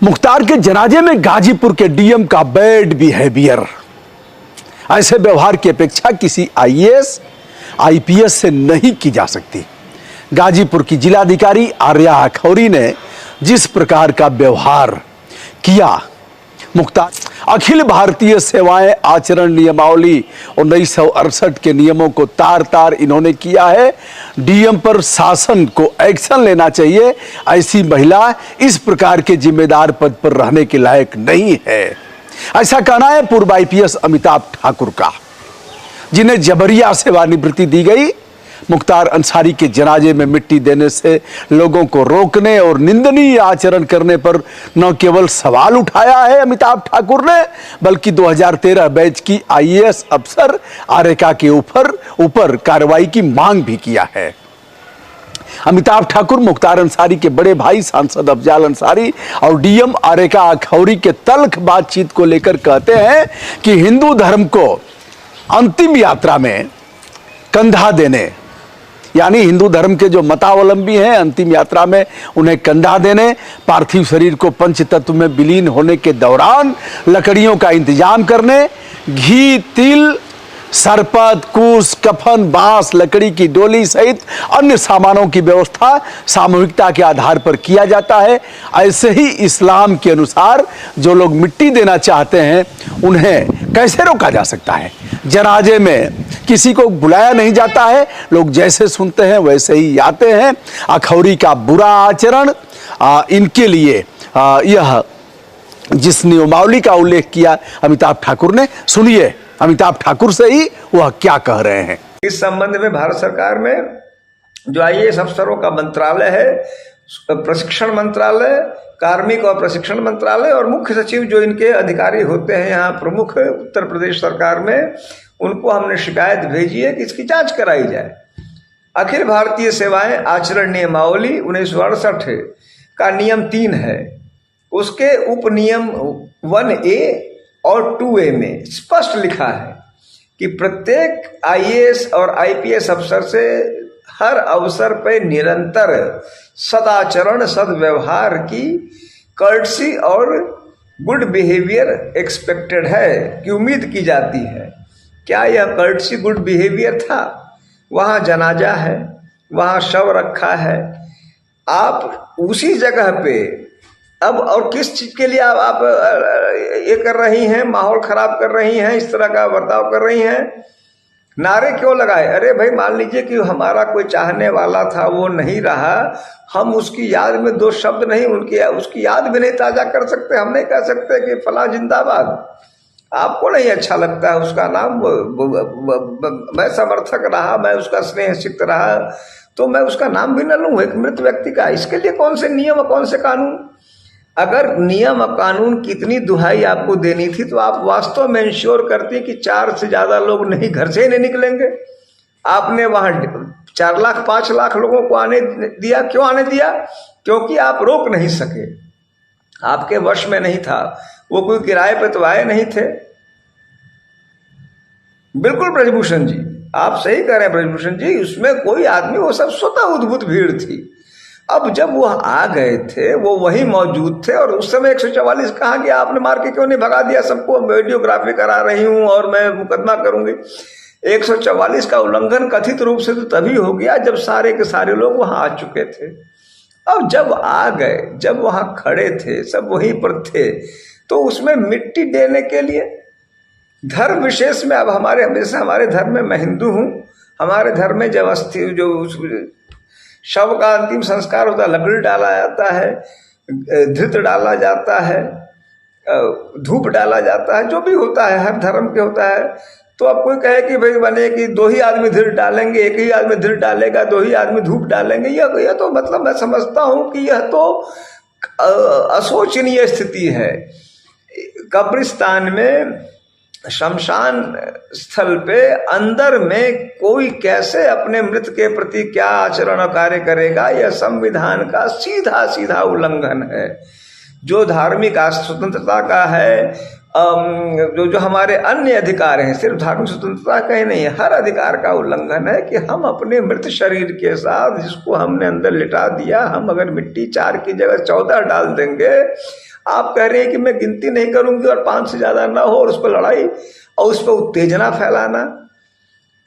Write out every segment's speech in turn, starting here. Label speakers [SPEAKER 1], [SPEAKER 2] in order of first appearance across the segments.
[SPEAKER 1] मुख्तार के जनाजे में गाजीपुर के डीएम का बैड बिहेवियर। ऐसे व्यवहार की अपेक्षा किसी आईएएस आईपीएस से नहीं की जा सकती। गाजीपुर की जिलाधिकारी आर्या अखौरी ने जिस प्रकार का व्यवहार किया, मुख्तार अखिल भारतीय सेवाएं आचरण नियमावली 1968 के नियमों को तार तार इन्होंने किया है। डीएम पर शासन को एक्शन लेना चाहिए। ऐसी महिला इस प्रकार के जिम्मेदार पद पर रहने के लायक नहीं है, ऐसा कहना है पूर्व आईपीएस अमिताभ ठाकुर का, जिन्हें जबरिया सेवानिवृत्ति दी गई। मुख्तार अंसारी के जनाजे में मिट्टी देने से लोगों को रोकने और निंदनीय आचरण करने पर न केवल सवाल उठाया है अमिताभ ठाकुर ने, बल्कि 2013 बैच की आईएएस अफसर आरेका के ऊपर कार्रवाई की मांग भी किया है। अमिताभ ठाकुर मुख्तार अंसारी के बड़े भाई सांसद अफजाल अंसारी और डीएम आरेका अखौरी के तल्ख बातचीत को लेकर कहते हैं कि हिंदू धर्म को अंतिम यात्रा में कंधा देने, यानी हिंदू धर्म के जो मतावलंबी हैं अंतिम यात्रा में उन्हें कंधा देने, पार्थिव शरीर को पंच तत्व में विलीन होने के दौरान लकड़ियों का इंतजाम करने, घी, तिल, सरपत, कुश, कफन, बांस, लकड़ी की डोली सहित अन्य सामानों की व्यवस्था सामूहिकता के आधार पर किया जाता है। ऐसे ही इस्लाम के अनुसार जो लोग मिट्टी देना चाहते हैं उन्हें कैसे रोका जा सकता है। जनाजे में किसी को बुलाया नहीं जाता है, लोग जैसे सुनते हैं वैसे ही आते हैं। अखौरी का बुरा आचरण, इनके लिए यह जिस नियमावली का उल्लेख किया अमिताभ ठाकुर ने, सुनिए अमिताभ ठाकुर से ही वह क्या कह रहे हैं।
[SPEAKER 2] इस संबंध में भारत सरकार में जो आईएएस अफसरों का मंत्रालय है, प्रशिक्षण मंत्रालय, कार्मिक और प्रशिक्षण मंत्रालय और मुख्य सचिव जो इनके अधिकारी होते हैं यहाँ प्रमुख उत्तर प्रदेश सरकार में, उनको हमने शिकायत भेजी है कि इसकी जांच कराई जाए। अखिल भारतीय सेवाएं आचरण नियमावली 1968 का नियम 3 है, उसके उपनियम 1A और 2A में स्पष्ट लिखा है कि प्रत्येक आईएएस और आईपीएस अफसर से हर अवसर पर निरंतर सदाचरण, सद्व्यवहार की कर्टसी और गुड बिहेवियर एक्सपेक्टेड है, कि उम्मीद की जाती है। क्या यह कर्टसी गुड बिहेवियर था? वहाँ जनाजा है, वहाँ शव रखा है, आप उसी जगह पे अब और किस चीज के लिए आप ये कर रही हैं, माहौल खराब कर रही हैं, इस तरह का बर्ताव कर रही हैं? नारे क्यों लगाए? अरे भाई, मान लीजिए कि हमारा कोई चाहने वाला था, वो नहीं रहा, हम उसकी याद में 2 शब्द नहीं उसकी याद भी नहीं ताजा कर सकते। हम नहीं कह सकते कि फला जिंदाबाद। आपको नहीं अच्छा लगता है उसका नाम, मैं समर्थक रहा, मैं उसका स्नेह सिक्त रहा, तो मैं उसका नाम भी न लूँ एक मृत व्यक्ति का? इसके लिए कौन से नियम और कौन से कानून? अगर नियम और कानून की इतनी दुहाई आपको देनी थी तो आप वास्तव में इंश्योर करती कि 4 से ज्यादा लोग नहीं, घर से ही नहीं निकलेंगे। आपने वहां 4 लाख 5 लाख लोगों को आने दिया। क्यों आने दिया? क्योंकि आप रोक नहीं सके, आपके वश में नहीं था। वो कोई किराए पे तो आए नहीं थे। बिल्कुल ब्रजभूषण जी, आप सही कह रहे हैं ब्रजभूषण जी, उसमें कोई आदमी, वो सब स्वतः उद्भूत भीड़ थी। अब जब वो आ गए थे, वो वही मौजूद थे, और उस समय 144 कहा कि आपने मार के क्यों नहीं भगा दिया सबको? वीडियोग्राफी करा रही हूं और मैं मुकदमा करूंगी। 144 का उल्लंघन कथित रूप से तो तभी हो गया जब सारे के सारे लोग वहां आ चुके थे। अब जब आ गए, जब वहां खड़े थे, सब वहीं पर थे, तो उसमें मिट्टी देने के लिए धर्म विशेष में, अब हमारे धर्म में, मैं हिंदू हूं, हमारे धर्म में जब अस्थि जो शव का अंतिम संस्कार होता है, लकड़ी डाला जाता है, धृत डाला जाता है, धूप डाला जाता है, जो भी होता है हर धर्म के होता है। तो अब कोई कहे कि भाई बने कि 2 ही आदमी धृत डालेंगे, 1 ही आदमी धृत डालेगा, 2 ही आदमी धूप डालेंगे, यह तो मतलब मैं समझता हूं कि यह तो अशोचनीय स्थिति है। कब्रिस्तान में, शमशान स्थल पे अंदर में कोई कैसे अपने मृत के प्रति क्या आचरण और कार्य करेगा? यह संविधान का सीधा सीधा उल्लंघन है। जो धार्मिक स्वतंत्रता का है, जो हमारे अन्य अधिकार हैं, सिर्फ धार्मिक स्वतंत्रता का ही नहीं, हर अधिकार का उल्लंघन है कि हम अपने मृत शरीर के साथ, जिसको हमने अंदर लिटा दिया, हम अगर मिट्टी 4 की जगह 14 डाल देंगे आप कह रहे हैं कि मैं गिनती नहीं करूंगी और 5 से ज्यादा ना हो और उस पर लड़ाई और उस पर उत्तेजना फैलाना।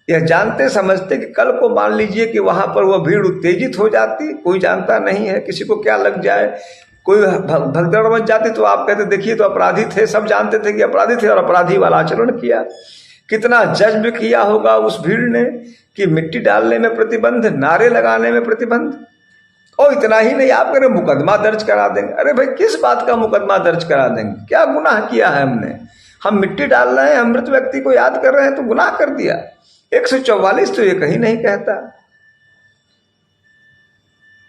[SPEAKER 2] यह जानते समझते कि कल को मान लीजिए कि वहां पर वह भीड़ उत्तेजित हो जाती, कोई जानता नहीं है किसी को क्या लग जाए, कोई भगदड़ मच जाती, तो आप कहते देखिए तो अपराधी थे, सब जानते थे कि अपराधी थे और अपराधी वाला आचरण किया। कितना जज्ब किया होगा उस भीड़ ने कि मिट्टी डालने में प्रतिबंध, नारे लगाने में प्रतिबंध। और इतना ही नहीं, आप कह रहे मुकदमा दर्ज करा देंगे। अरे भाई किस बात का मुकदमा दर्ज करा देंगे? क्या गुनाह किया है हमने? हम मिट्टी डाल रहे हैं, मृत व्यक्ति को याद कर रहे हैं तो गुनाह कर दिया। 144 तो ये कहीं नहीं कहता।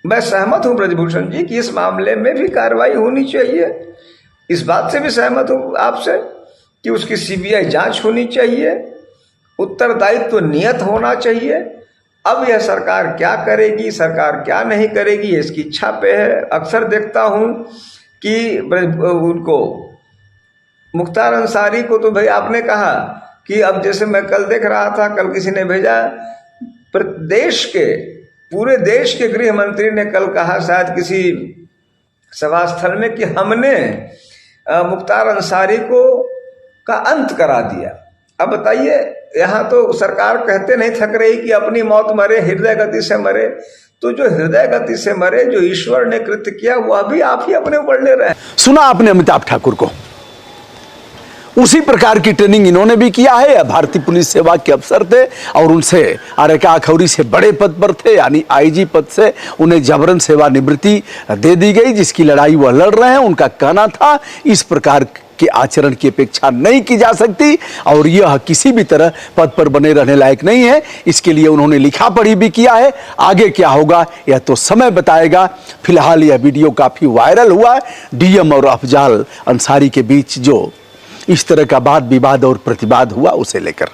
[SPEAKER 2] मैं सहमत हूं ब्रजभूषण जी कि इस मामले में भी कार्रवाई होनी चाहिए। इस बात से भी सहमत हूं आपसे कि उसकी सीबीआई जांच होनी चाहिए, उत्तरदायित्व नियत होना चाहिए। अब यह सरकार क्या करेगी, सरकार क्या नहीं करेगी, इसकी इच्छा पे है। अक्सर देखता हूं कि उनको मुख्तार अंसारी को तो भाई आपने कहा कि अब जैसे मैं कल देख रहा था, कल किसी ने भेजा, प्रदेश के पूरे देश के गृह मंत्री ने कल कहा शायद किसी सभा स्थल में कि हमने मुख्तार अंसारी को का अंत करा दिया। अब बताइए, यहाँ तो सरकार कहते नहीं थक रही कि अपनी मौत मरे, हृदय गति से मरे। तो जो हृदय गति से मरे, जो ईश्वर ने कृत्य किया, वह भी आप ही अपने ऊपर ले रहे हैं।
[SPEAKER 1] सुना आपने अमिताभ ठाकुर को, उसी प्रकार की ट्रेनिंग इन्होंने भी किया है। भारतीय पुलिस सेवा के अफसर थे और उनसे आरेका अखौरी से बड़े पद पर थे, यानी आईजी पद से उन्हें जबरन सेवानिवृत्ति दे दी गई, जिसकी लड़ाई वह लड़ रहे हैं। उनका कहना था इस प्रकार के आचरण की अपेक्षा नहीं की जा सकती और यह किसी भी तरह पद पर बने रहने लायक नहीं है। इसके लिए उन्होंने लिखा पढ़ी भी किया है। आगे क्या होगा यह तो समय बताएगा। फिलहाल यह वीडियो काफी वायरल हुआ है, डीएम और अफजाल अंसारी के बीच जो इस तरह का वाद विवाद और प्रतिवाद हुआ उसे लेकर।